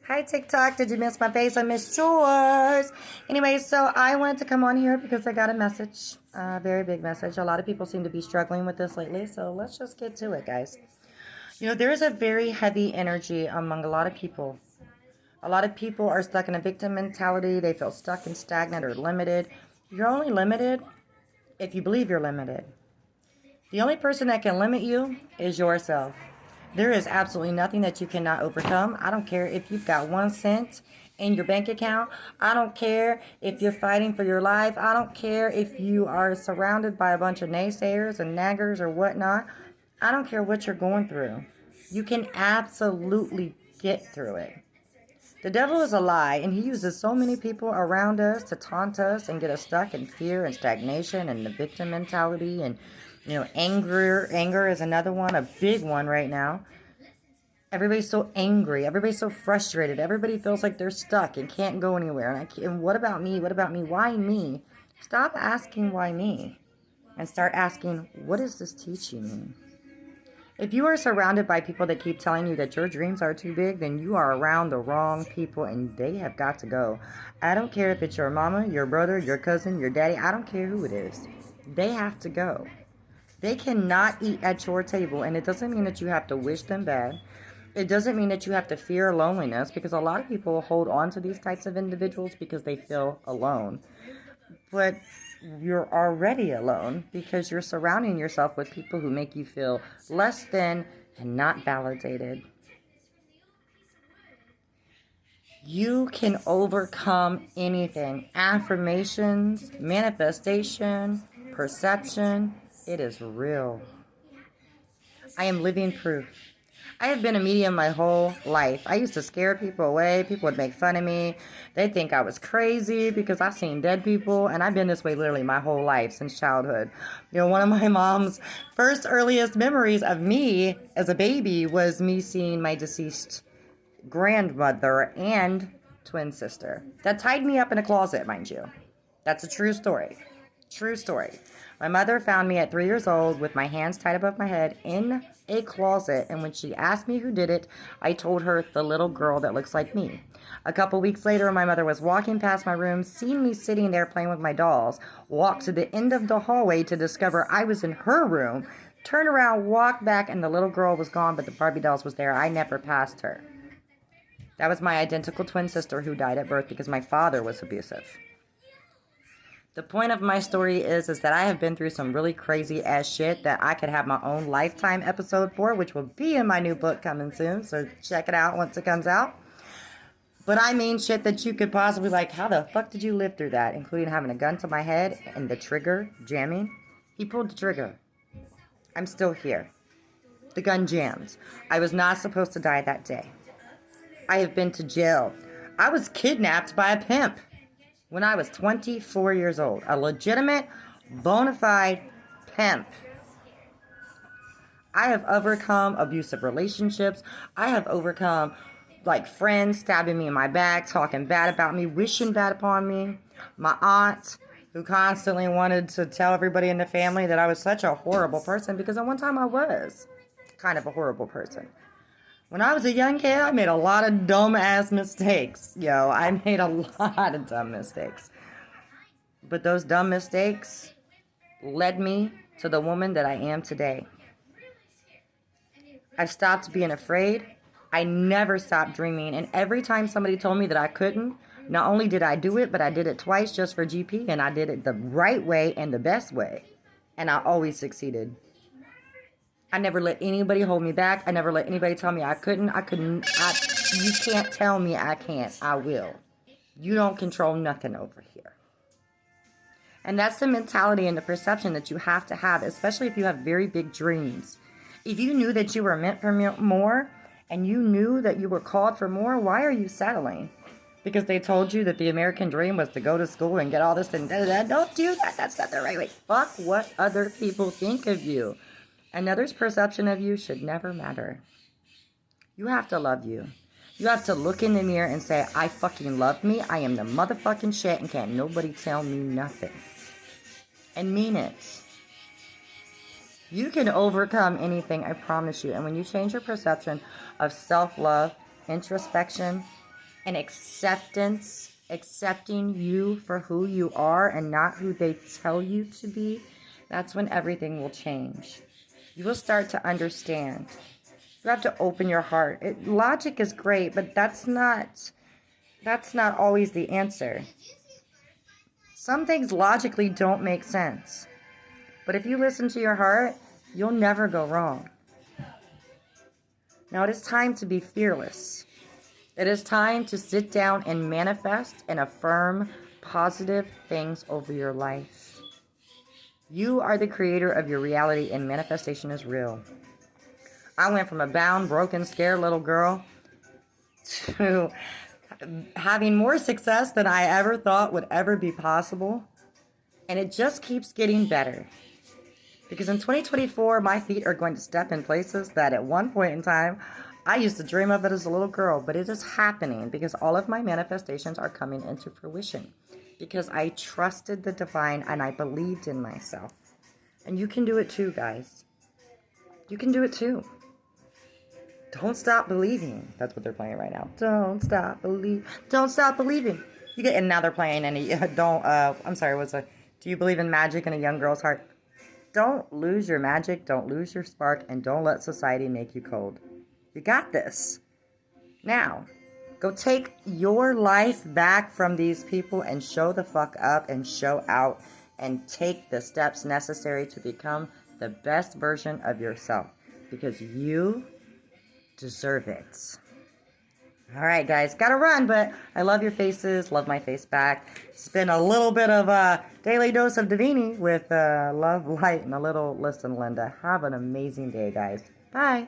Hi, TikTok. Did you miss my face? I missed yours. Anyway, so I wanted to come on here because I got a message, a very big message. A lot of people seem to be struggling with this lately, so let's just get to it, guys. There is a very heavy energy among a lot of people. A lot of people are stuck in a victim mentality. They feel stuck and stagnant or limited. You're only limited if you believe you're limited. The only person that can limit you is yourself. There is absolutely nothing that you cannot overcome. I don't care if you've got 1 cent in your bank account. I don't care if you're fighting for your life. I don't care if you are surrounded by a bunch of naysayers and naggers or whatnot. I don't care what you're going through. You can absolutely get through it. The devil is a lie, and he uses so many people around us to taunt us and get us stuck in fear and stagnation and the victim mentality. And, anger is another one, a big one right now. Everybody's so angry. Everybody's so frustrated. Everybody feels like they're stuck and can't go anywhere. And what about me? What about me? Why me? Stop asking why me and start asking, what is this teaching me? If you are surrounded by people that keep telling you that your dreams are too big, then you are around the wrong people and they have got to go. I don't care if it's your mama, your brother, your cousin, your daddy. I don't care who it is. They have to go. They cannot eat at your table, and it doesn't mean that you have to wish them bad. It doesn't mean that you have to fear loneliness, because a lot of people hold on to these types of individuals because they feel alone. But you're already alone because you're surrounding yourself with people who make you feel less than and not validated. You can overcome anything. Affirmations, manifestation, perception. It is real. I am living proof. I have been a medium my whole life. I used to scare people away. People would make fun of me. They'd think I was crazy because I've seen dead people, and I've been this way literally my whole life since childhood. One of my mom's first earliest memories of me as a baby was me seeing my deceased grandmother and twin sister that tied me up in a closet, mind you. That's a true story. True story. My mother found me at 3 years old with my hands tied above my head in a closet, and when she asked me who did it, I told her the little girl that looks like me. A couple weeks later, my mother was walking past my room, seen me sitting there playing with my dolls, walked to the end of the hallway to discover I was in her room, turned around, walked back, and the little girl was gone, but the Barbie dolls was there. I never passed her. That was my identical twin sister who died at birth because my father was abusive. The point of my story is that I have been through some really crazy ass shit that I could have my own lifetime episode for, which will be in my new book coming soon. So check it out once it comes out. But I mean shit that you could possibly how the fuck did you live through that? Including having a gun to my head and the trigger jamming. He pulled the trigger. I'm still here. The gun jams. I was not supposed to die that day. I have been to jail. I was kidnapped by a pimp when I was 24 years old. A legitimate, bona fide pimp. I have overcome abusive relationships. I have overcome friends stabbing me in my back, talking bad about me, wishing bad upon me. My aunt, who constantly wanted to tell everybody in the family that I was such a horrible person, because at one time I was kind of a horrible person. When I was a young kid, I made a lot of dumb-ass mistakes. I made a lot of dumb mistakes. But those dumb mistakes led me to the woman that I am today. I've stopped being afraid. I never stopped dreaming. And every time somebody told me that I couldn't, not only did I do it, but I did it twice just for GP, and I did it the right way and the best way. And I always succeeded. I never let anybody hold me back. I never let anybody tell me I couldn't. You can't tell me I can't. I will. You don't control nothing over here. And that's the mentality and the perception that you have to have, especially if you have very big dreams. If you knew that you were meant for more, and you knew that you were called for more, why are you settling? Because they told you that the American dream was to go to school and get all this and da-da-da. Don't do that. That's not the right way. Fuck what other people think of you. Another's perception of you should never matter. You have to love you. You have to look in the mirror and say, I fucking love me. I am the motherfucking shit and can't nobody tell me nothing. And mean it. You can overcome anything, I promise you. And when you change your perception of self-love, introspection, and acceptance, accepting you for who you are and not who they tell you to be, that's when everything will change. You will start to understand. You have to open your heart. Logic is great, but that's not always the answer. Some things logically don't make sense. But if you listen to your heart, you'll never go wrong. Now it is time to be fearless. It is time to sit down and manifest and affirm positive things over your life. You are the creator of your reality, and manifestation is real. I went from a bound, broken, scared little girl to having more success than I ever thought would ever be possible. And it just keeps getting better. Because in 2024, my feet are going to step in places that at one point in time, I used to dream of it as a little girl. But it is happening because all of my manifestations are coming into fruition. Because I trusted the divine and I believed in myself. And you can do it too, guys. You can do it too. Don't stop believing. That's what they're playing right now. Don't stop believing. Don't stop believing. You get, and now they're playing any. I'm sorry. What's a? Do you believe in magic in a young girl's heart? Don't lose your magic. Don't lose your spark, and don't let society make you cold. You got this. Now, go take your life back from these people and show the fuck up and show out and take the steps necessary to become the best version of yourself because you deserve it. All right, guys, gotta run, but I love your faces, love my face back. It's been a little bit of a daily dose of Davini with love, light, and a little listen, Linda. Have an amazing day, guys. Bye.